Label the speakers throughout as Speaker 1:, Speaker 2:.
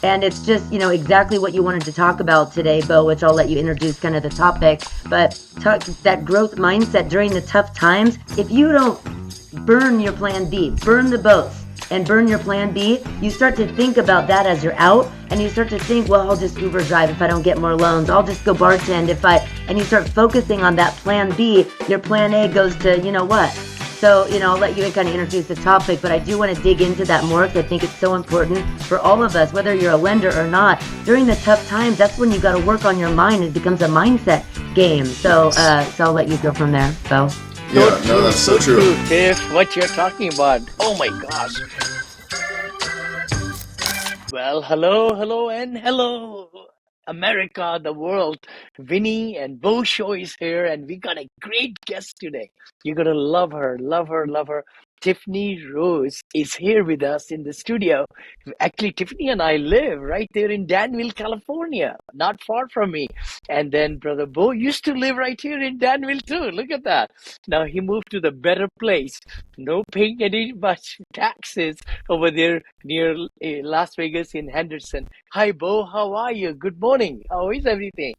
Speaker 1: And it's just, exactly what you wanted to talk about today, Beau, which I'll let you introduce kind of the topic. But that growth mindset during the tough times, if you don't burn your plan B, burn the boats, and burn your plan B, you start to think about that as you're out, and you start to think, well, I'll just Uber drive if I don't get more loans. I'll just go bartend and you start focusing on that plan B, your plan A goes to, what? So, I'll let you kind of introduce the topic, but I do want to dig into that more because I think it's so important for all of us, whether you're a lender or not. During the tough times, that's when you got to work on your mind. It becomes a mindset game. So I'll let you go from there, Beau.
Speaker 2: Yeah, no, that's so true.
Speaker 3: Tiff, what you're talking about. Oh my gosh. Well, hello, and hello, America, the world. Vinney and Beau Show is here, and we got a great guest today. You're gonna love her, love her, love her. Tiffany Rose is here with us in the studio. Actually, Tiffany and I live right there in Danville, California, not far from me. And then Brother Beau used to live right here in Danville too. Look at that. Now he moved to the better place. No paying any much taxes over there near Las Vegas in Henderson. Hi, Beau. How are you? Good morning. How is everything?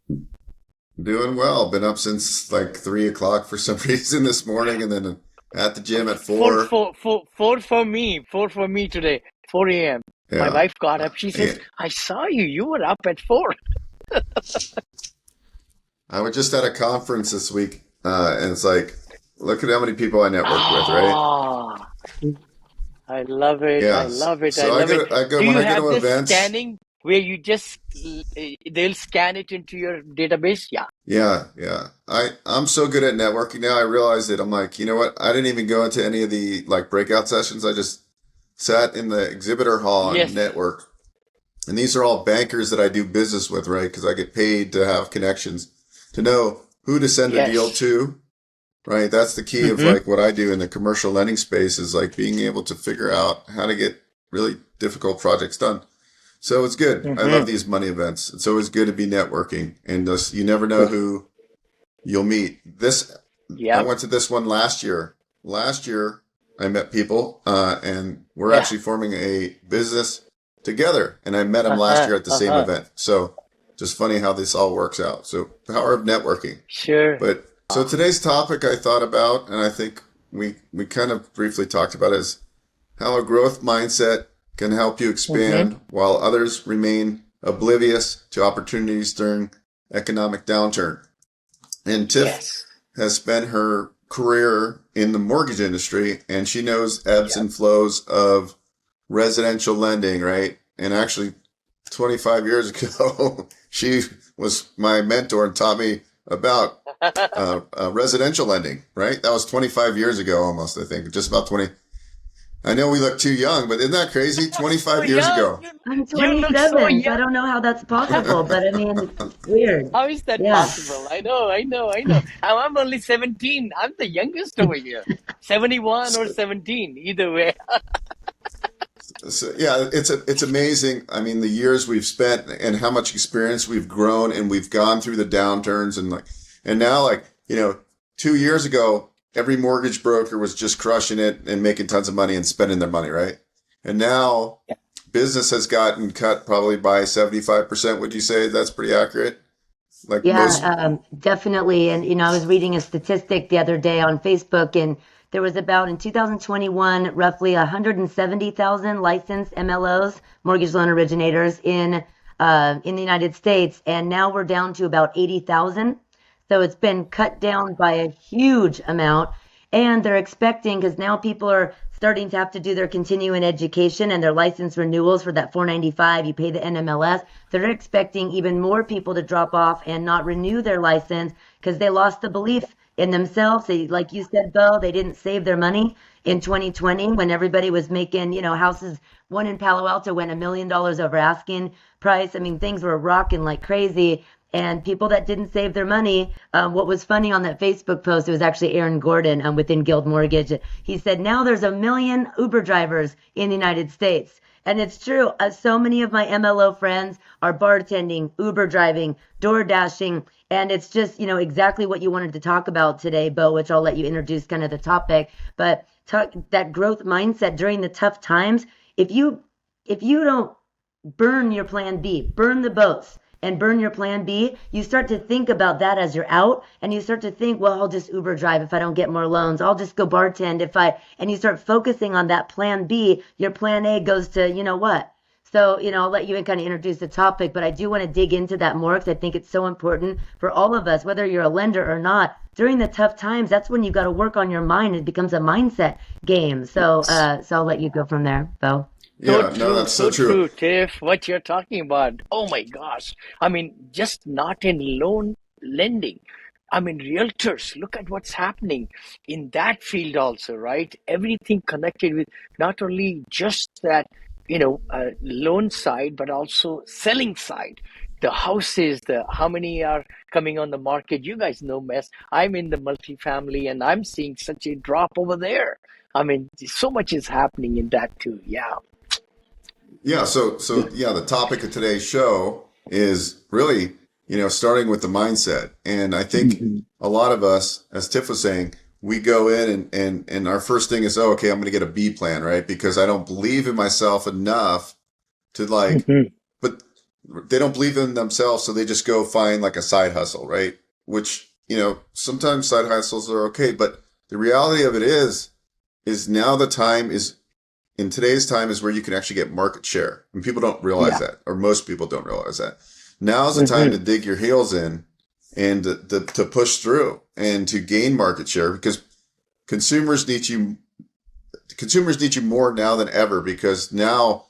Speaker 2: Doing well. Been up since like 3 o'clock for some reason this morning, and then at the gym at
Speaker 3: Four,
Speaker 2: 4.
Speaker 3: four, four, four for me. 4 for me today. 4 a.m. My
Speaker 2: Yeah.
Speaker 3: wife got up. She says, I saw you. You were up at 4.
Speaker 2: I was just at a conference this week, and it's like, look at how many people I network with, right?
Speaker 3: Ah, I love it. I
Speaker 2: Yes.
Speaker 3: love it. I
Speaker 2: So
Speaker 3: love it. Do
Speaker 2: when
Speaker 3: you
Speaker 2: I go
Speaker 3: have
Speaker 2: to
Speaker 3: this
Speaker 2: events.
Speaker 3: scanning where you just, they'll scan it into your database? Yeah.
Speaker 2: Yeah. I'm so good at networking now. I realize that I'm like, you know what? I didn't even go into any of the like breakout sessions. I just sat in the exhibitor hall and
Speaker 3: Yes.
Speaker 2: network. And these are all bankers that I do business with, right? Because I get paid to have connections, to know who to send a deal
Speaker 3: Yes.
Speaker 2: to, right? That's the key of
Speaker 3: Mm-hmm.
Speaker 2: like what I do in the commercial lending space is like being able to figure out how to get really difficult projects done. So it's good. I love
Speaker 3: Mm-hmm.
Speaker 2: these money events. It's always good to be networking, and just, you never know who you'll meet. I
Speaker 3: Yep.
Speaker 2: went to this one last year. Last year, I met people, and we're
Speaker 3: Yeah.
Speaker 2: actually forming a business together. And I met them last
Speaker 3: Uh-huh.
Speaker 2: year at the same
Speaker 3: Uh-huh.
Speaker 2: event. So just funny how this all works out. So power of networking.
Speaker 3: Sure.
Speaker 2: But so today's topic I thought about, and I think we kind of briefly talked about, is how a growth mindset can help you
Speaker 3: Mm-hmm.
Speaker 2: expand while others remain oblivious to opportunities during economic downturn. And Tiff
Speaker 3: Yes.
Speaker 2: has spent her career in the mortgage industry, and she knows ebbs
Speaker 3: Yep.
Speaker 2: and flows of residential lending, right? And actually, 25 years ago, she was my mentor and taught me about residential lending, right? That was 25 years ago almost, I think, just about 20. I know we look too young, but isn't that crazy?
Speaker 3: So
Speaker 2: 25 years
Speaker 3: young.
Speaker 2: ago.
Speaker 1: I'm
Speaker 3: You look so
Speaker 1: 27, so I
Speaker 3: young.
Speaker 1: don't know how that's possible, but I mean, it's weird.
Speaker 3: How is that
Speaker 1: Yeah.
Speaker 3: possible? I know. I'm only 17. I'm the youngest over here. 71 or
Speaker 2: So,
Speaker 3: 17, either way.
Speaker 2: so yeah, it's amazing. I mean, the years we've spent and how much experience we've grown, and we've gone through the downturns, and now, like, 2 years ago, every mortgage broker was just crushing it and making tons of money and spending their money, right? And now business has gotten cut probably by 75%. Would you say that's pretty accurate? Like
Speaker 1: Yeah,
Speaker 2: most.
Speaker 1: definitely. And, I was reading a statistic the other day on Facebook, and there was about in 2021, roughly 170,000 licensed MLOs, mortgage loan originators in the United States. And now we're down to about 80,000. So it's been cut down by a huge amount. And they're expecting, because now people are starting to have to do their continuing education and their license renewals for that 495, you pay the NMLS. So they're expecting even more people to drop off and not renew their license because they lost the belief in themselves. Like you said, Beau, they didn't save their money in 2020 when everybody was making, houses. One in Palo Alto went $1 million over asking price. I mean, things were rocking like crazy. And people that didn't save their money, what was funny on that Facebook post, it was actually Aaron Gordon within Guild Mortgage. He said, now there's 1 million Uber drivers in the United States. And it's true. So many of my MLO friends are bartending, Uber driving, door dashing. And it's just, exactly what you wanted to talk about today, Beau, which I'll let you introduce kind of the topic. But that growth mindset during the tough times, if you don't burn your plan B, burn the boats and burn your plan B, you start to think about that as you're out, and you start to think, well, I'll just Uber drive if I don't get more loans. I'll just go bartend and you start focusing on that plan B, your plan A goes to, you know what? So, I'll let you kind of introduce the topic, but I do want to dig into that more because I think it's so important for all of us, whether you're a lender or not. During the tough times, that's when you got to work on your mind. It becomes a mindset game. So I'll let you go from there, Beau.
Speaker 3: So
Speaker 2: Yeah, no,
Speaker 3: true,
Speaker 2: that's so
Speaker 3: so
Speaker 2: true.
Speaker 3: true, Tiff. What you're talking about. Oh my gosh. I mean, just not in loan lending. I mean, realtors, look at what's happening in that field also, right? Everything connected with not only just that, loan side, but also selling side. The houses, the how many are coming on the market? You guys know, mess. I'm in the multifamily and I'm seeing such a drop over there. I mean, so much is happening in that too. Yeah.
Speaker 2: Yeah, so yeah, the topic of today's show is really, starting with the mindset. And I think
Speaker 3: Mhm.
Speaker 2: a lot of us, as Tiff was saying, we go in and our first thing is, oh, okay, I'm going to get a B plan, right? Because I don't believe in myself enough to
Speaker 3: Mhm.
Speaker 2: but they don't believe in themselves. So they just go find like a side hustle, right? Which, sometimes side hustles are okay, but the reality of it is now the time is in today's time is where you can actually get market share. And people don't realize
Speaker 3: Yeah.
Speaker 2: that, or most people don't realize that. Now's the time to
Speaker 3: Mhm.
Speaker 2: dig your heels in and to push through and to gain market share because consumers need you. Consumers need you more now than ever because now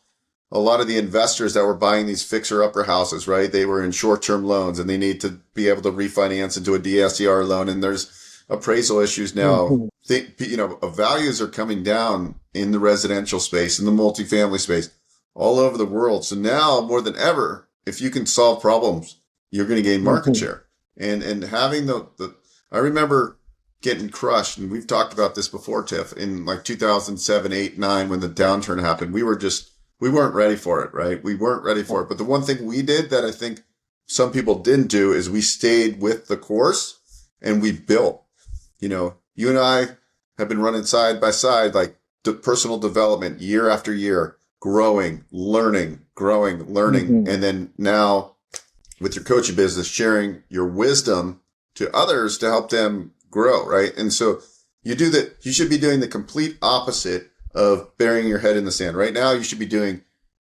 Speaker 2: a lot of the investors that were buying these fixer upper houses, right? They were in short term loans and they need to be able to refinance into a DSCR loan. And there's appraisal issues now.
Speaker 3: Mhm.
Speaker 2: Values are coming down in the residential space, in the multifamily space, all over the world. So now more than ever, if you can solve problems, you're going to gain market
Speaker 3: Mhm.
Speaker 2: share. And having I remember getting crushed, and we've talked about this before, Tiff, in like 2007, 8, 9, when the downturn happened. We weren't ready for it, right? We weren't ready for it. But the one thing we did that I think some people didn't do is we stayed with the course and we built. You and I have been running side by side, like personal development year after year, growing, learning,
Speaker 3: Mhm.
Speaker 2: and then now with your coaching business, sharing your wisdom to others to help them grow, right? And so you do that. You should be doing the complete opposite of burying your head in the sand. Right now, you should be doing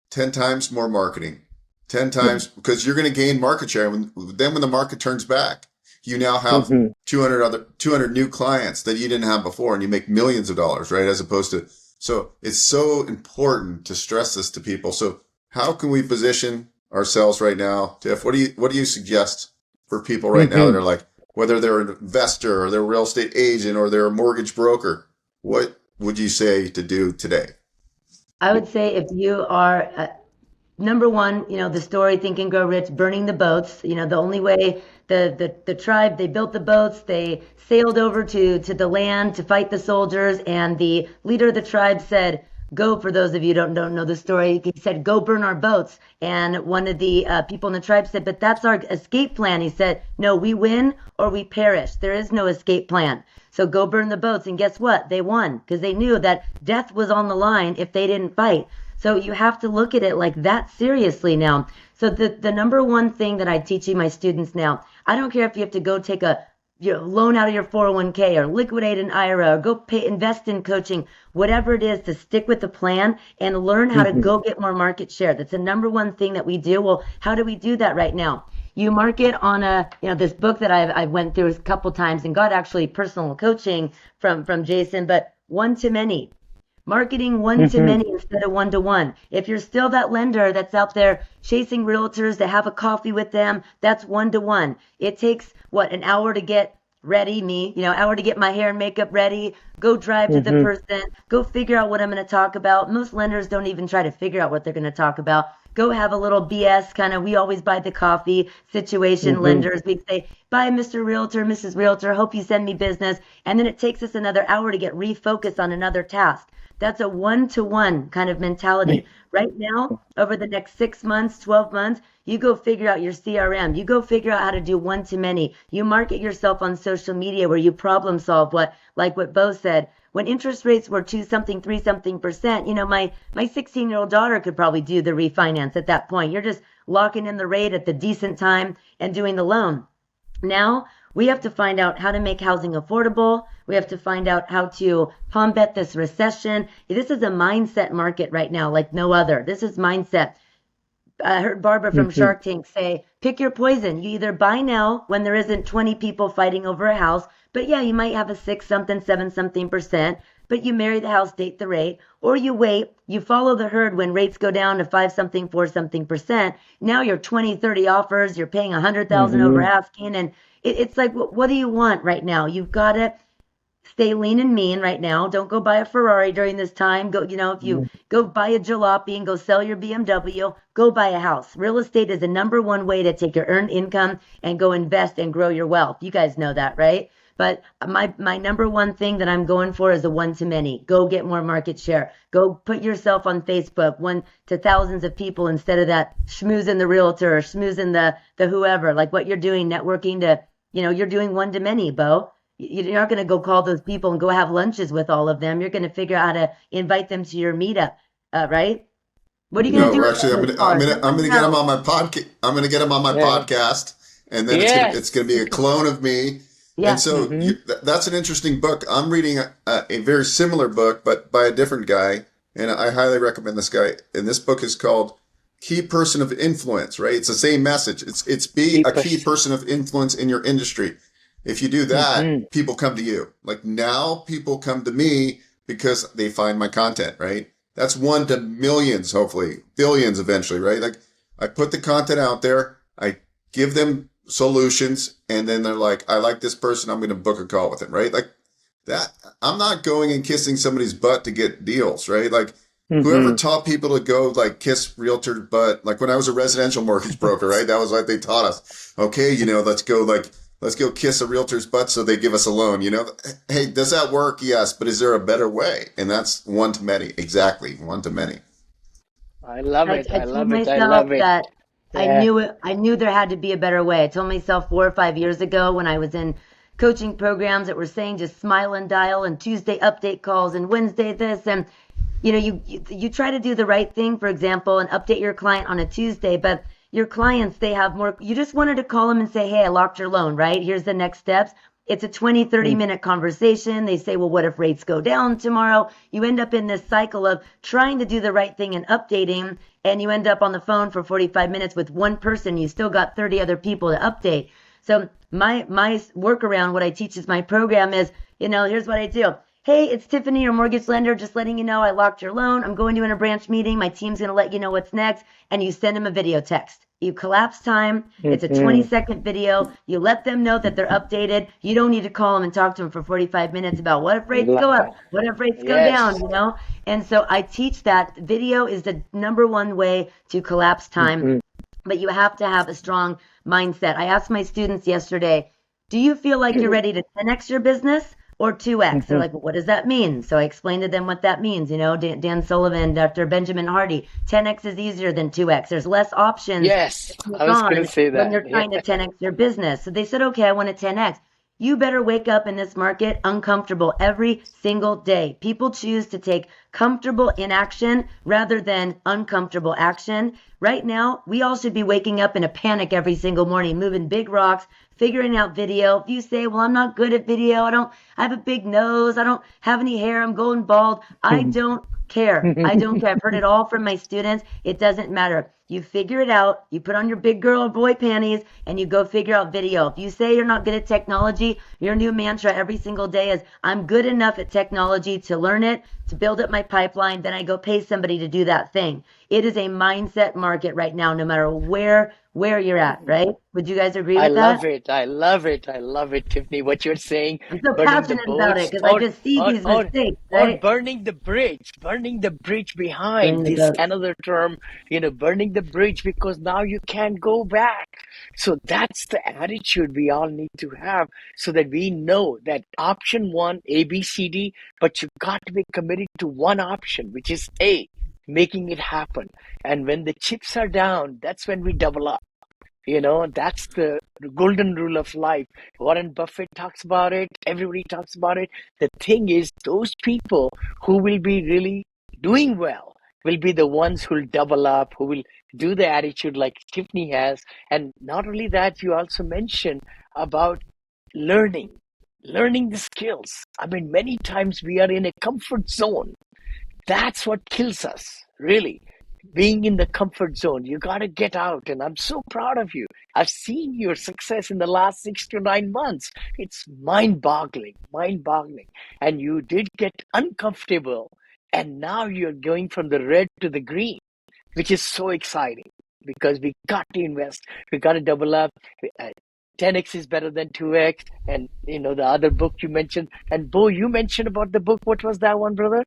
Speaker 2: 10 times more marketing, 10 times because you're going to gain market share. Then when the market turns back, you now have
Speaker 3: Mhm.
Speaker 2: 200 new clients that you didn't have before and you make millions of dollars, right? As opposed to, so it's so important to stress this to people. So how can we position ourselves right now? Tiff, what do you suggest for people right now that
Speaker 3: Mhm.
Speaker 2: are like, whether they're an investor or they're a real estate agent or they're a mortgage broker, what would you say to do today?
Speaker 1: I would say if you are number one, the story Think and Grow Rich, burning the boats. The only way the tribe, they built the boats, they sailed over to the land to fight the soldiers, and the leader of the tribe said, go, for those of you who don't know the story, he said, go burn our boats. And one of the people in the tribe said, but that's our escape plan. He said, no, we win or we perish. There is no escape plan. So go burn the boats. And guess what? They won because they knew that death was on the line if they didn't fight. So you have to look at it like that seriously now. So the number one thing that I teach my students now, I don't care if you have to go take a loan out of your 401k or liquidate an IRA or go invest in coaching, whatever it is, to stick with the plan and learn how to
Speaker 3: Mhm.
Speaker 1: go get more market share. That's the number one thing that we do. Well, how do we do that right now? You market on this book that I went through a couple times and got actually personal coaching from Jason, but one to many. Marketing one to
Speaker 3: Mhm.
Speaker 1: many instead of one to one. If you're still that lender that's out there chasing realtors to have a coffee with them, that's one to one. It takes an hour to get ready, hour to get my hair and makeup ready, go drive to the
Speaker 3: Mhm.
Speaker 1: person, go figure out what I'm going to talk about. Most lenders don't even try to figure out what they're going to talk about. Go have a little BS kind of, we always buy the coffee situation.
Speaker 3: Mhm.
Speaker 1: Lenders, we say, bye, Mr. Realtor, Mrs. Realtor, hope you send me business. And then it takes us another hour to get refocused on another task. That's a one-to-one kind of mentality. Right now, over the next 6 months, 12 months, you go figure out your CRM. You go figure out how to do one-to-many. You market yourself on social media where you problem solve like what Beau said. when interest rates were 2 something, 3 something percent, my 16-year-old daughter could probably do the refinance at that point. You're just locking in the rate at the decent time and doing the loan. Now we have to find out how to make housing affordable. We have to find out how to combat this recession. This is a mindset market right now like no other. This is mindset. I heard Barbara from Shark Tank say, pick your poison. You either buy now when there isn't 20 people fighting over a house, but yeah, you might have a 6 something, 7 something percent, but you marry the house, date the rate, or you wait, you follow the herd when rates go down to 5 something, 4 something percent. Now you're 20, 30 offers, you're paying 100,000 over asking, and it's like, what do you want right now? You've got to stay lean and mean right now. Don't go buy a Ferrari during this time. Go, if you go buy a jalopy and go sell your BMW, go buy a house. Real estate is the number one way to take your earned income and go invest and grow your wealth. You guys know that, right? But my number one thing that I'm going for is a one-to-many. Go get more market share. Go put yourself on Facebook, one to thousands of people instead of that schmoozing the realtor or schmoozing the whoever, like what you're doing, networking to, you're doing one-to-many, Beau. You're not going to go call those people and go have lunches with all of them. You're going to figure out how to invite them to your meetup, right? What are you going to do?
Speaker 2: Actually, I'm gonna get them on my podcast. I'm gonna get them on my podcast, and then it's gonna be a clone of me. Yeah. And so that's an interesting book. I'm reading a very similar book, but by a different guy, and I highly recommend this guy. And this book is called Key Person of Influence. Right? It's the same message. It's be a key person of influence in your industry. If you do that, people come to you. Like now, people come to me because they find my content, right? That's 1 to millions, hopefully, billions eventually, right? Like I put the content out there, I give them solutions, and then they're like, I like this person, I'm going to book a call with him, right? Like that. I'm not going and kissing somebody's butt to get deals, right? Like whoever taught people to go like kiss realtor butt, like when I was a residential mortgage broker, right? That was like they taught us, okay, let's go kiss a realtor's butt so they give us a loan. Hey, does that work? Yes, but is there a better way? And that's one to many. Exactly, one to many.
Speaker 3: I love it.
Speaker 1: I told myself that I knew there had to be a better way. I told myself 4 or 5 years ago when I was in coaching programs that were saying just smile and dial and Tuesday update calls and Wednesday this and you try to do the right thing, for example, and update your client on a Tuesday, but your clients, they have more. You just wanted to call them and say, hey, I locked your loan, right? Here's the next steps. It's a 20, 30-minute conversation. They say, well, what if rates go down tomorrow? You end up in this cycle of trying to do the right thing and updating, and you end up on the phone for 45 minutes with one person. You still got 30 other people to update. So my workaround, what I teach is my program is, here's what I do. Hey, it's Tiffany, your mortgage lender, just letting you know I locked your loan. I'm going to in a branch meeting. My team's going to let you know what's next. And you send them a video text. You collapse time. It's a 20-second video. You let them know that they're updated. You don't need to call them and talk to them for 45 minutes about what if rates go up? What if rates go down, And so I teach that video is the number one way to collapse time. But you have to have a strong mindset. I asked my students yesterday, do you feel like you're ready to 10x your business? Or 2x. They're like, well, what does that mean? So I explained to them what that means. Dan Sullivan, Dr. Benjamin Hardy, 10x is easier than 2x. There's less options.
Speaker 3: Yes, I was going to say that.
Speaker 1: When you're trying to 10x your business. So they said, okay, I want to 10x. You better wake up in this market uncomfortable every single day. People choose to take comfortable inaction rather than uncomfortable action. Right now, we all should be waking up in a panic every single morning, moving big rocks, figuring out video. If you say, well, I'm not good at video, I have a big nose, I don't have any hair, I'm going bald, I don't care. I don't care. I've heard it all from my students. It doesn't matter. You figure it out. You put on your big girl or boy panties and you go figure out video. If you say you're not good at technology, your new mantra every single day is, I'm good enough at technology to learn it, to build up my pipeline, then I go pay somebody to do that thing. It is a mindset market right now, no matter where you're at, right? Would you guys agree with that?
Speaker 3: I love it, Tiffany, what you're saying.
Speaker 1: I'm so passionate about it because I just see these mistakes, right?
Speaker 3: Or burning the bridge behind this another term, burning the bridge because now you can't go back. So that's the attitude we all need to have so that we know that option one, A, B, C, D, but you've got to be committed to one option, which is A, making it happen. And when the chips are down, that's when we double up. That's the golden rule of life. Warren Buffett talks about it. Everybody talks about it. The thing is, those people who will be really doing well will be the ones who will double up, who will do the attitude like Tiffany has. And not only that, you also mentioned about learning, learning the skills. I mean, many times we are in a comfort zone. That's what kills us, really. Being in the comfort zone, you got to get out. And I'm so proud of you. I've seen your success in the last 6 to 9 months. It's mind boggling, mind boggling. And you did get uncomfortable. And now you're going from the red to the green, which is so exciting because we got to invest. We got to double up. 10x is better than 2x. And, the other book you mentioned. And Beau, you mentioned about the book. What was that one, brother?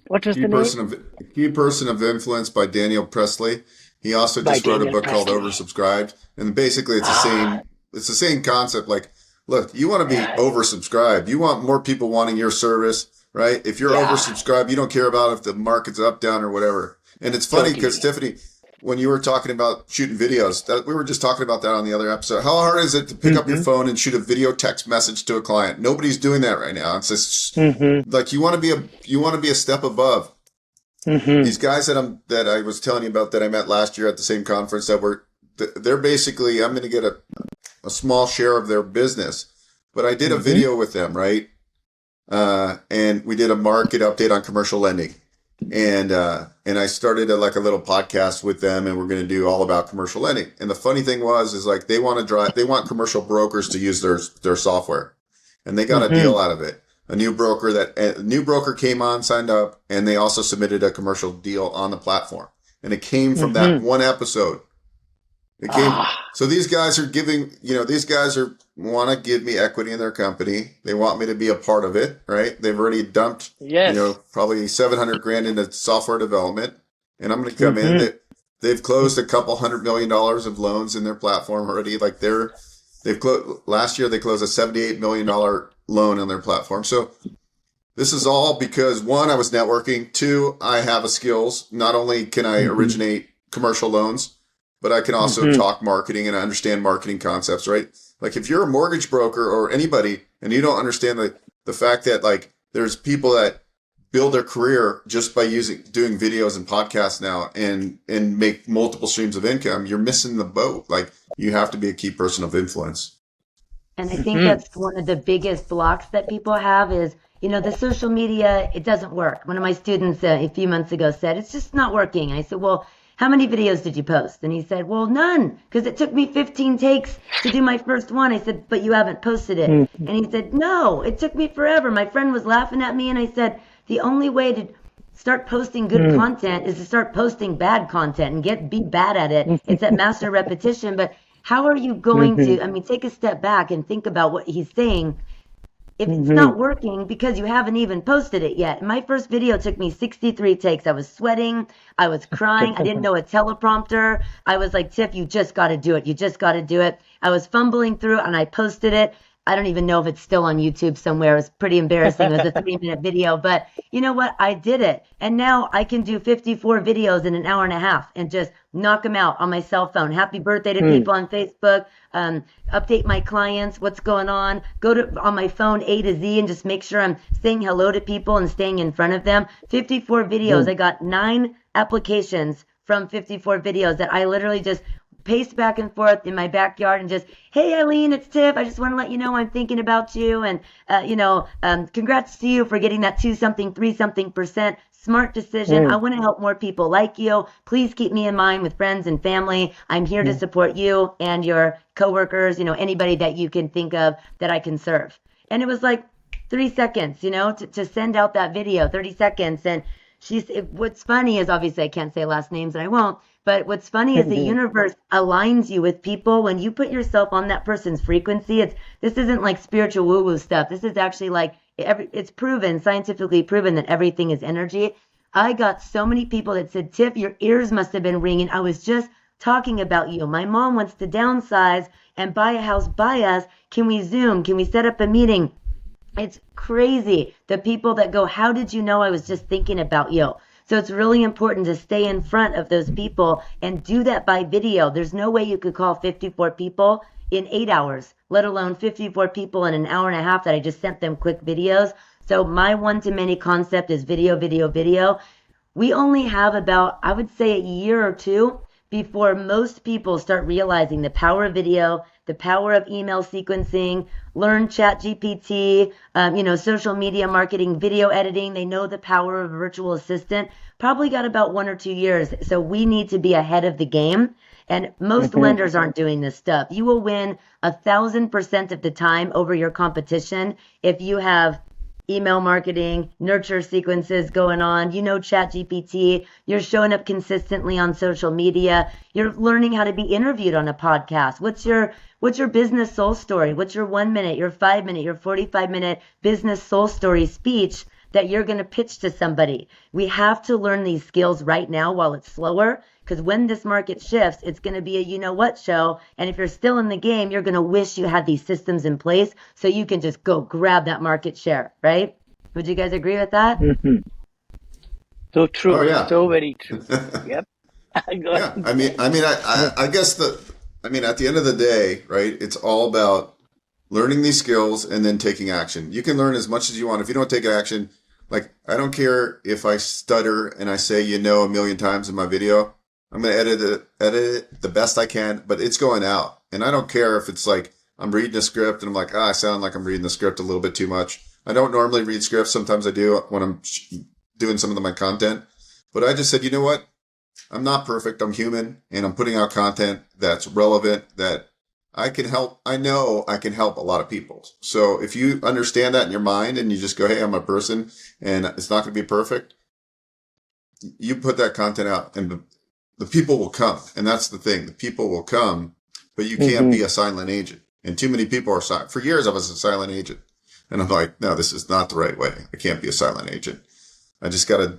Speaker 3: What was
Speaker 2: Key
Speaker 3: the name?
Speaker 2: person of Key Person of Influence by Daniel Presley. He also
Speaker 3: By
Speaker 2: just wrote a
Speaker 3: Daniel
Speaker 2: book called
Speaker 3: Presley.
Speaker 2: Oversubscribed, and basically
Speaker 3: Ah,
Speaker 2: it's the same concept. Like, look, you want to be
Speaker 3: yeah,
Speaker 2: oversubscribed. You want more people wanting your service, right? If you're
Speaker 3: yeah,
Speaker 2: oversubscribed, you don't care about if the market's up, down, or whatever. And it's funny because
Speaker 3: totally.
Speaker 2: Tiffany, when you were talking about shooting videos, that we were just talking about that on the other episode. How hard is it to pick up your
Speaker 3: Mm-hmm,
Speaker 2: phone and shoot a video text message to a client? Nobody's doing that right now. It's just
Speaker 3: mm-hmm,
Speaker 2: like you want to be a step above.
Speaker 3: mm-hmm,
Speaker 2: These guys that I was telling you about that I met last year at the same conference they're basically, I'm going to get a small share of their business, but I did a
Speaker 3: mm-hmm,
Speaker 2: video with them, right? And we did a market update on commercial lending, and I started a little podcast with them, and we're going to do all about commercial lending. And the funny thing is like they want commercial brokers to use their software, and they got a
Speaker 3: mm-hmm,
Speaker 2: deal out of it. A new broker came on, signed up, and they also submitted a commercial deal on the platform. And it came from that
Speaker 3: mm-hmm.
Speaker 2: one episode. It came.
Speaker 3: Ah,
Speaker 2: So these guys are want to give me equity in their company. They want me to be a part of it, right? They've already dumped,
Speaker 3: yes.
Speaker 2: probably 700 grand into software development. And I'm going to come in.
Speaker 3: Mm-hmm,
Speaker 2: They've closed a couple $100 million of loans in their platform already. Last year they closed a $78 million loan on their platform. So this is all because one, I was networking. Two, I have a skills. Not only can I
Speaker 3: mm-hmm,
Speaker 2: originate commercial loans, but I can also
Speaker 3: mm-hmm,
Speaker 2: talk marketing and I understand marketing concepts, right? Like if you're a mortgage broker or anybody and you don't understand the fact that there's people that build their career just by doing videos and podcasts now and make multiple streams of income, you're missing the boat. Like you have to be a key person of influence.
Speaker 1: And I think
Speaker 3: mm-hmm.
Speaker 1: that's one of the biggest blocks that people have is, the social media, it doesn't work. One of my students a few months ago said, it's just not working. I said, well, how many videos did you post? And he said, well, none, because it took me 15 takes to do my first one. I said, but you haven't posted it.
Speaker 3: Mm-hmm.
Speaker 1: And he said, no, it took me forever. My friend was laughing at me and I said, the only way to start posting good content is to start posting bad content and be bad at it. It's that master repetition. But how are you going
Speaker 3: Mm-hmm,
Speaker 1: to, take a step back and think about what he's saying if it's
Speaker 3: mm-hmm.
Speaker 1: not working because you haven't even posted it yet. My first video took me 63 takes. I was sweating. I was crying. I didn't know a teleprompter. I was like, Tiff, you just got to do it. You just got to do it. I was fumbling through and I posted it. I don't even know if it's still on YouTube somewhere. It was pretty embarrassing. It was a 3-minute video, but you know what? I did it. And now I can do 54 videos in an hour and a half and just knock them out on my cell phone. Happy birthday to people on Facebook. Update my clients. What's going on? Go on my phone A to Z and just make sure I'm saying hello to people and staying in front of them. 54 videos. I got 9 applications from 54 videos that I literally just pace back and forth in my backyard and just, hey, Eileen, it's Tiff. I just want to let you know I'm thinking about you. And, congrats to you for getting that 2-something, 3-something% smart decision. I want to help more people like you. Please keep me in mind with friends and family. I'm here to support you and your coworkers, anybody that you can think of that I can serve. And it was like 3 seconds, to send out that video, 30 seconds. And what's funny is obviously I can't say last names and I won't. But what's funny is the universe aligns you with people when you put yourself on that person's frequency. This isn't like spiritual woo-woo stuff. This is actually like it's proven, scientifically proven that everything is energy. I got so many people that said, Tiff, your ears must have been ringing. I was just talking about you. My mom wants to downsize and buy a house by us. Can we Zoom? Can we set up a meeting? It's crazy. The people that go, how did you know I was just thinking about you? So it's really important to stay in front of those people and do that by video. There's no way you could call 54 people in 8 hours, let alone 54 people in an hour and a half that I just sent them quick videos. So my one-to-many concept is video, video, video. We only have about, I would say, a year or two before most people start realizing the power of video, the power of email sequencing, learn ChatGPT, social media marketing, video editing. They know the power of a virtual assistant. Probably got about 1 or 2 years. So we need to be ahead of the game. And most lenders aren't doing this stuff. You will win 1,000% of the time over your competition if you have email marketing, nurture sequences going on, ChatGPT, you're showing up consistently on social media, you're learning how to be interviewed on a podcast. What's your business soul story? What's your 1 minute, your 5 minute, your 45-minute business soul story speech that you're going to pitch to somebody? We have to learn these skills right now while it's slower, because when this market shifts, it's going to be a you-know-what show. And if you're still in the game, you're going to wish you had these systems in place so you can just go grab that market share, right? Would you guys agree with that?
Speaker 3: So true.
Speaker 2: Oh, yeah.
Speaker 3: So very true. Yep.
Speaker 2: Yeah. I guess at the end of the day, right, it's all about learning these skills and then taking action. You can learn as much as you want. If you don't take action, like, I don't care if I stutter and I say, a million times in my video. I'm going to edit it the best I can, but it's going out. And I don't care if it's like I'm reading a script and I'm like, I sound like I'm reading the script a little bit too much. I don't normally read scripts. Sometimes I do when I'm doing some of my content. But I just said, you know what? I'm not perfect. I'm human, and I'm putting out content that's relevant, that I can help. I know I can help a lot of people. So if you understand that in your mind and you just go, hey, I'm a person and it's not going to be perfect, you put that content out and the people will come. And that's the thing. The people will come, but you can't be a silent agent. And too many people are silent. For years, I was a silent agent. And I'm like, no, this is not the right way. I can't be a silent agent. I gotta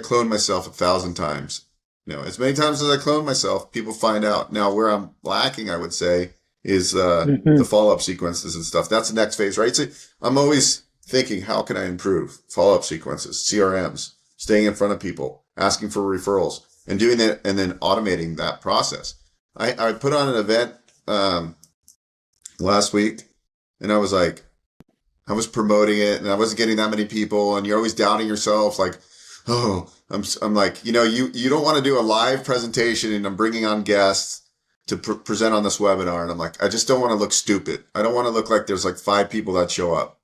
Speaker 2: clone myself 1,000 times. As many times as I clone myself, people find out. Now, where I'm lacking, I would say, is the follow-up sequences and stuff. That's the next phase, right? So I'm always thinking, how can I improve follow-up sequences, CRMs, staying in front of people, asking for referrals, and doing that, and then automating that process. I put on an event last week, and I was promoting it, and I wasn't getting that many people, and you're always doubting yourself, like, oh, I'm like, you don't want to do a live presentation, and I'm bringing on guests to present on this webinar, and I'm like, I just don't want to look stupid. I don't want to look like there's like 5 people that show up,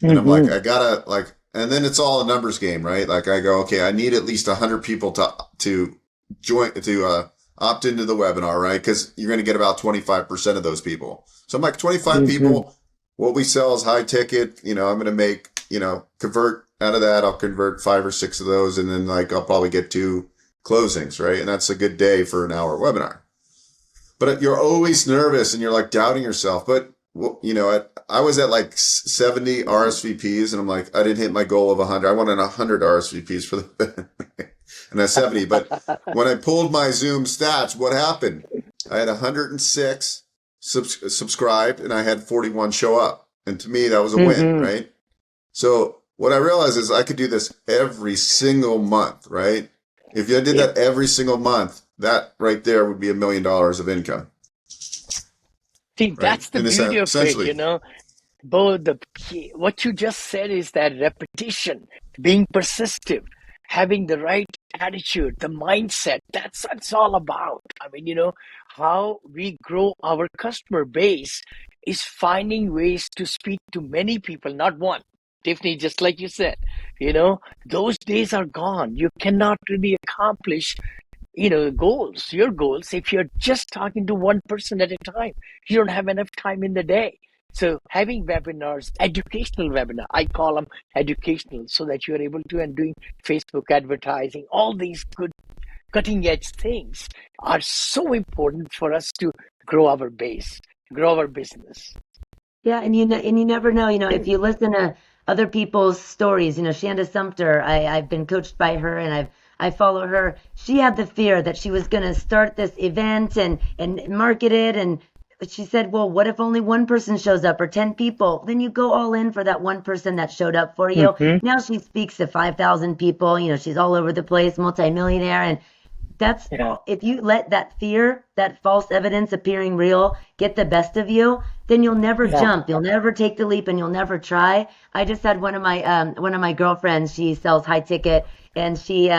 Speaker 2: and I'm like, I gotta like. And then it's all a numbers game, right? Like I go, okay, I need at least 100 people to join, to opt into the webinar, right? Because you're going to get about 25% of those people. So I'm like, 25 people, what we sell is high ticket. I'm going to make, convert out of that. I'll convert 5 or 6 of those. And then like, I'll probably get 2 closings, right? And that's a good day for an hour webinar. But you're always nervous and you're like doubting yourself. But I was at like 70 RSVPs, and I'm like, I didn't hit my goal of 100. I wanted 100 RSVPs for the and that's 70. But when I pulled my Zoom stats, what happened? I had 106 subscribed, and I had 41 show up. And to me, that was a win, right? So what I realized is I could do this every single month, right? If I did that every single month, that right there would be $1 million of income.
Speaker 3: See, that's the beauty of it, what you just said is that repetition, being persistent, having the right attitude, the mindset, that's what it's all about. How we grow our customer base is finding ways to speak to many people, not one. Tiffany, just like you said, those days are gone. You cannot really accomplish your goals, if you're just talking to one person at a time. You don't have enough time in the day. So having webinars, educational webinar, I call them educational, so that you're able to, and doing Facebook advertising, all these good cutting edge things are so important for us to grow our base, grow our business.
Speaker 1: Yeah, and you never know, if you listen to other people's stories, Shanda Sumter, I've been coached by her, and I follow her. She had the fear that she was going to start this event and market it, and she said, well, what if only one person shows up or 10 people? Then you go all in for that one person that showed up for you. Now she speaks to 5,000 people. She's all over the place, multimillionaire. And that's,
Speaker 3: Yeah.
Speaker 1: if you let that fear, that false evidence appearing real, get the best of you, then you'll never
Speaker 3: Yeah.
Speaker 1: jump. You'll never take the leap and you'll never try. I just had one of my girlfriends, she sells high ticket, and she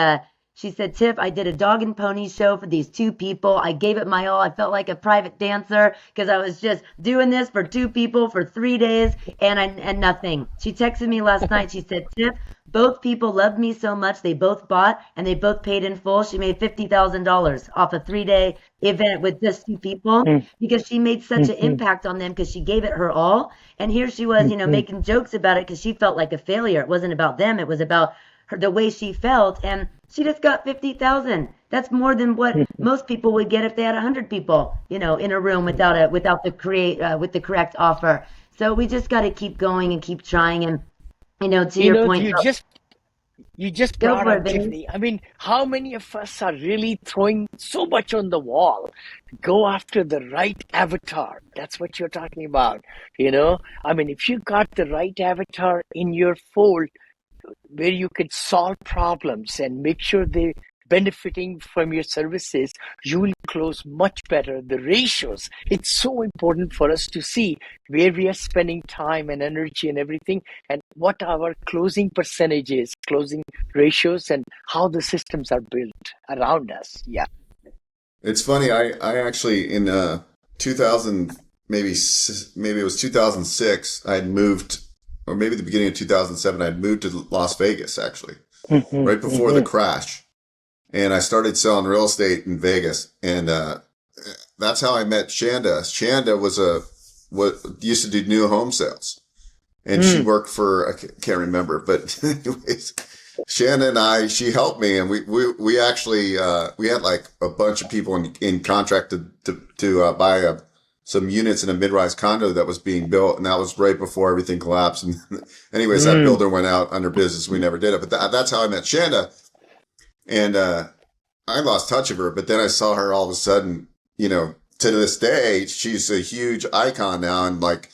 Speaker 1: said, Tiff, I did a dog and pony show for these 2 people. I gave it my all. I felt like a private dancer because I was just doing this for 2 people for 3 days and nothing. She texted me last night. She said, Tiff, both people loved me so much. They both bought and they both paid in full. She made $50,000 off a 3-day event with just 2 people because she made such an impact on them because she gave it her all. And here she was, making jokes about it because she felt like a failure. It wasn't about them. It was about her, the way she felt, and she just got 50,000. That's more than what most people would get if they had 100 people, in a room without with the correct offer. So we just got to keep going and keep trying. And to your point,
Speaker 3: You just
Speaker 1: go
Speaker 3: brought
Speaker 1: for it,
Speaker 3: up,
Speaker 1: Vinny.
Speaker 3: Tiffany. I mean, how many of us are really throwing so much on the wall? Go after the right avatar. That's what you're talking about. I mean, if you got the right avatar in your fold, where you can solve problems and make sure they're benefiting from your services, you will close much better. The ratios, it's so important for us to see where we are spending time and energy and everything, and what our closing percentages, closing ratios, and how the systems are built around us. Yeah.
Speaker 2: It's funny. I actually in 2000, maybe it was 2006. I had moved, or maybe the beginning of 2007. I had moved to Las Vegas actually, right before the crash, and I started selling real estate in Vegas, and that's how I met Shanda. Shanda what used to do new home sales, and she worked for, I can't remember, but anyways, Shannon and she helped me, and we actually we had like a bunch of people in contract to buy some units in a mid-rise condo that was being built, and that was right before everything collapsed. And anyways, that builder went out under business. We never did it, but that's how I met Shanda, and I lost touch of her. But then I saw her all of a sudden, to this day, she's a huge icon now, and like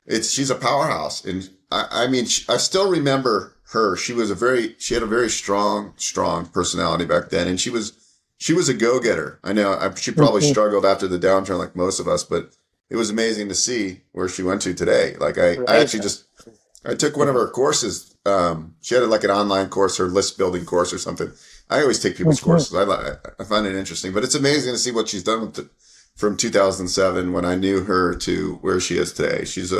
Speaker 2: she's a powerhouse. And I mean, I still remember her. She had a very strong personality back then, and she was a go-getter. I know she probably struggled after the downturn like most of us, but it was amazing to see where she went to today. Like I actually I took one of her courses. She had like an online course, her list building course or something. I always take people's courses. I find it interesting, but it's amazing to see what she's done with it from 2007 when I knew her to where she is today. She's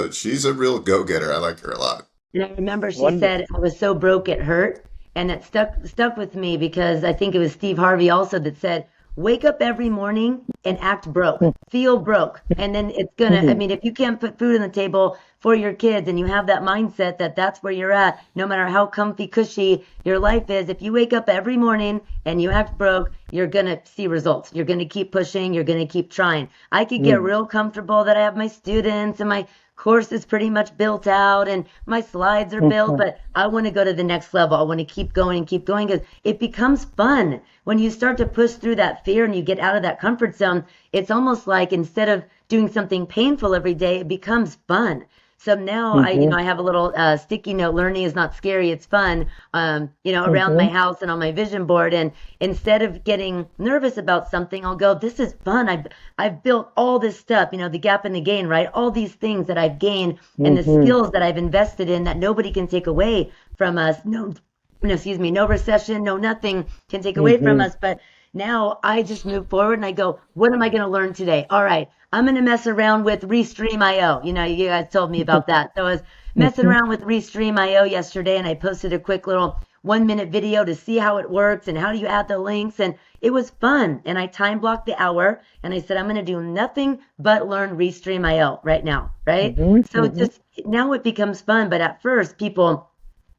Speaker 2: a real go-getter. I like her a lot.
Speaker 1: And I remember she said, I was so broke it hurt. And it stuck with me because I think it was Steve Harvey also that said, wake up every morning and act broke, feel broke. And then it's I mean, if you can't put food on the table for your kids and you have that mindset that that's where you're at, no matter how comfy, cushy your life is, if you wake up every morning and you act broke, you're going to see results. You're going to keep pushing. You're going to keep trying. I could get real comfortable that I have my students and my course is pretty much built out and my slides are built, but I want to go to the next level. I want to keep going because it becomes fun. When you start to push through that fear and you get out of that comfort zone, it's almost like instead of doing something painful every day, it becomes fun. So now I have a little sticky note, learning is not scary, it's fun, around my house and on my vision board. And instead of getting nervous about something, I'll go, this is fun. I've built all this stuff, the gap and the gain, right? All these things that I've gained and the skills that I've invested in that nobody can take away from us. No, recession, no nothing can take away from us. But now I just move forward and I go, what am I going to learn today? All right, I'm going to mess around with Restream.io. You guys told me about that. So I was messing around with Restream.io yesterday, and I posted a quick little 1-minute video to see how it works and how do you add the links. And it was fun. And I time blocked the hour and I said, I'm going to do nothing but learn Restream.io right now. Right. So just now it becomes fun. But at first people,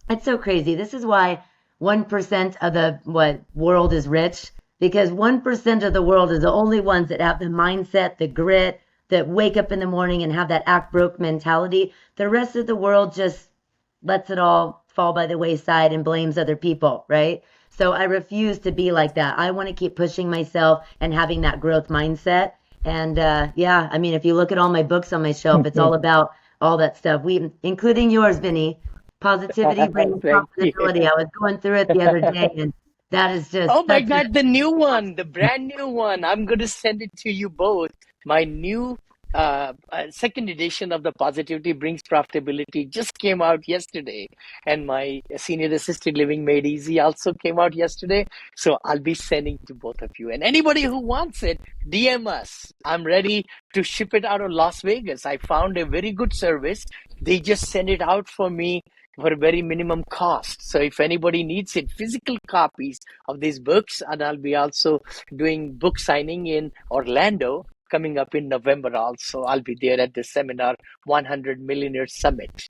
Speaker 1: it's so crazy. This is why 1% of the world is rich. Because 1% of the world is the only ones that have the mindset, the grit, that wake up in the morning and have that act broke mentality. The rest of the world just lets it all fall by the wayside and blames other people, right? So I refuse to be like that. I want to keep pushing myself and having that growth mindset. And yeah, I mean, if you look at all my books on my shelf, it's all about all that stuff. Including yours, Vinny. Positivity brings
Speaker 3: Thank you.
Speaker 1: profitability. I was going through it the other day, and that is just
Speaker 3: Oh my
Speaker 1: such a
Speaker 3: God, the new one, the brand new one. I'm going to send it to you both. My new second edition of the Positivity Brings Profitability just came out yesterday. And my Senior Assisted Living Made Easy also came out yesterday. So I'll be sending to both of you. And anybody who wants it, DM us. I'm ready to ship it out of Las Vegas. I found a very good service. They just send it out for me for a very minimum cost. So if anybody needs it, physical copies of these books, and I'll be also doing book signing in Orlando coming up in November also. I'll be there at the seminar, 100 Millionaire Summit.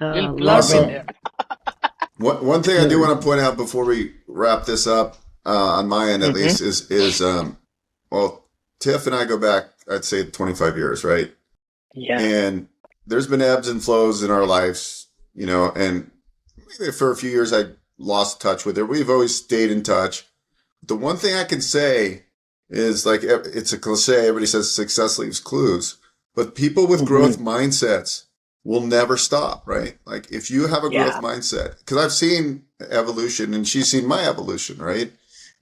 Speaker 3: Little blurb in
Speaker 2: Awesome.
Speaker 3: there.
Speaker 2: One thing I do want to point out before we wrap this up, on my end at least, is well, Tiff and I go back, I'd say 25 years, right?
Speaker 3: Yeah.
Speaker 2: And there's been ebbs and flows in our lives, you know, and maybe for a few years I lost touch with it. We've always stayed in touch. The one thing I can say is, like, it's a cliche. Everybody says success leaves clues, but people with growth mindsets will never stop, right? Like, if you have a growth mindset, because I've seen evolution and she's seen my evolution, right?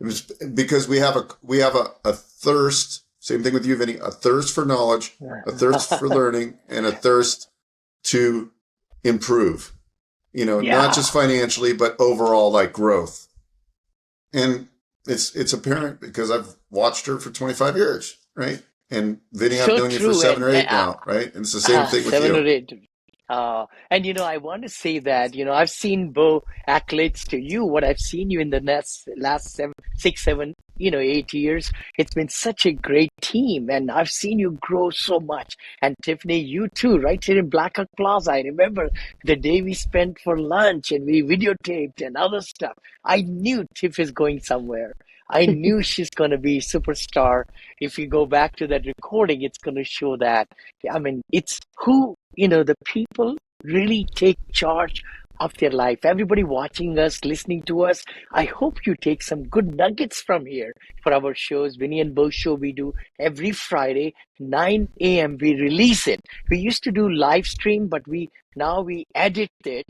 Speaker 2: It was because we have a thirst. Same thing with you, Vinny, a thirst for knowledge, a thirst for learning, and a thirst to improve, you know, not just financially, but overall, like, growth. And it's apparent because I've watched her for 25 years, right? And Vinny, I've known you for 7 or 8 now, right? And it's the same thing with you.
Speaker 3: 7 or 8. And, you know, I want to say that, you know, I've seen Beau accolades to you, what I've seen you in the last 6, 7, 8 years. It's been such a great team, and I've seen you grow so much. And Tiffany, you too, right here in Blackhawk Plaza. I remember the day we spent for lunch and we videotaped and other stuff. I knew Tiff is going somewhere. I knew she's going to be a superstar. If you go back to that recording, it's going to show that. I mean, it's who, the people really take charge of their life. Everybody watching us, listening to us, I hope you take some good nuggets from here for our shows. Vinny and Beau show we do every Friday, 9 a.m. We release it. We used to do live stream, but now we edit it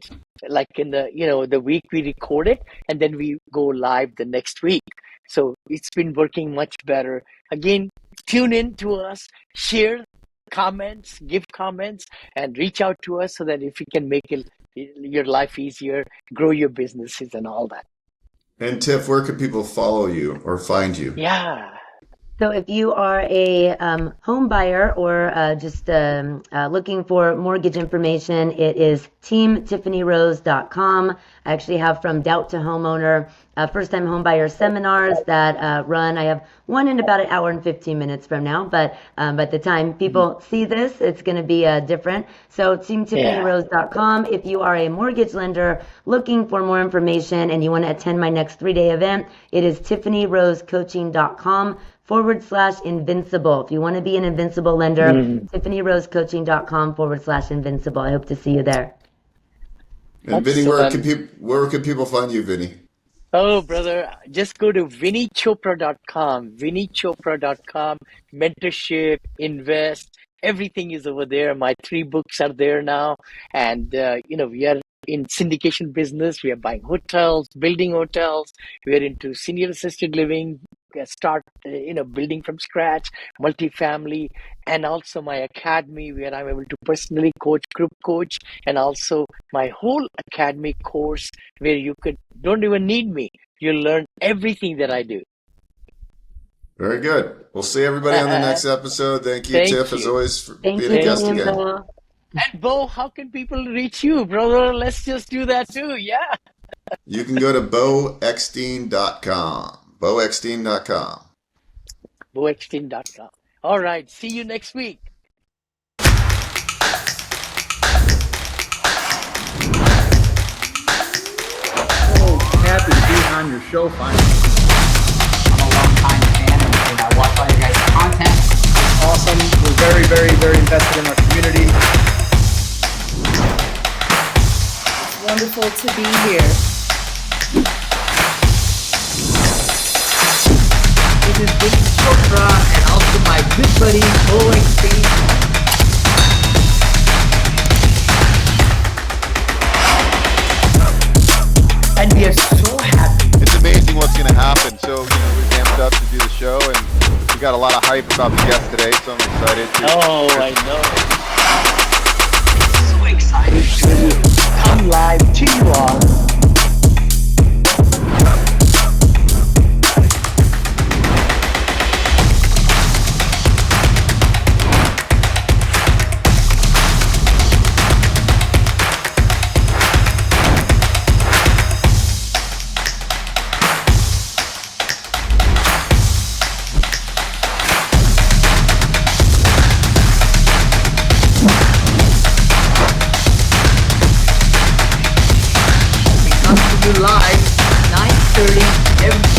Speaker 3: like in the week we record it, and then we go live the next week. So it's been working much better. Again, tune in to us, share comments, give comments, and reach out to us so that if we can make your life easier, grow your businesses and all that.
Speaker 2: And Tiff, where can people follow you or find you?
Speaker 3: Yeah.
Speaker 1: So if you are a home buyer or just looking for mortgage information, it is teamtiffanyRose.com. I actually have from Doubt to Homeowner first-time home buyer seminars that run. I have one in about an hour and 15 minutes from now, but by the time people see this, it's going to be different. So teamtiffanyRose.com. If you are a mortgage lender looking for more information and you want to attend my next 3-day event, it is tiffanyrosecoaching.com/invincible. If you want to be an invincible lender, tiffanyrosecoaching.com/invincible. I hope to see you there.
Speaker 2: And Vinny, where can people find you, Vinny?
Speaker 3: Oh, brother, just go to VinneyChopra.com, VinneyChopra.com, mentorship, invest, everything is over there. My 3 books are there now. And, we are in syndication business. We are buying hotels, building hotels. We are into senior assisted living, start, building from scratch, multifamily, and also my academy where I'm able to personally coach, group coach, and also my whole academy course where you don't even need me. You'll learn everything that I do.
Speaker 2: Very good. We'll see everybody on the next episode. Thank you, Tiff, as always, for being a guest again.
Speaker 3: And Beau, how can people reach you, brother? Let's just do that too. Yeah.
Speaker 2: You can go to BeauEckstein.com. BeauEckstein.com.
Speaker 3: BeauEckstein.com. All right. See you next week.
Speaker 4: So happy to be on your show finally.
Speaker 5: I'm a long-time fan and I watch all your guys' content.
Speaker 4: It's awesome. We're very, very, very invested in our community.
Speaker 6: It's wonderful to be here.
Speaker 5: This is Vinney Chopra and to my good buddy, Beau Eckstein. And we are so happy.
Speaker 7: It's amazing what's going to happen. So, we're amped up to do the show, and we got a lot of hype about the guest today, so I'm excited.
Speaker 3: Oh, I know.
Speaker 5: So excited to come live to you all. Live 9:30 every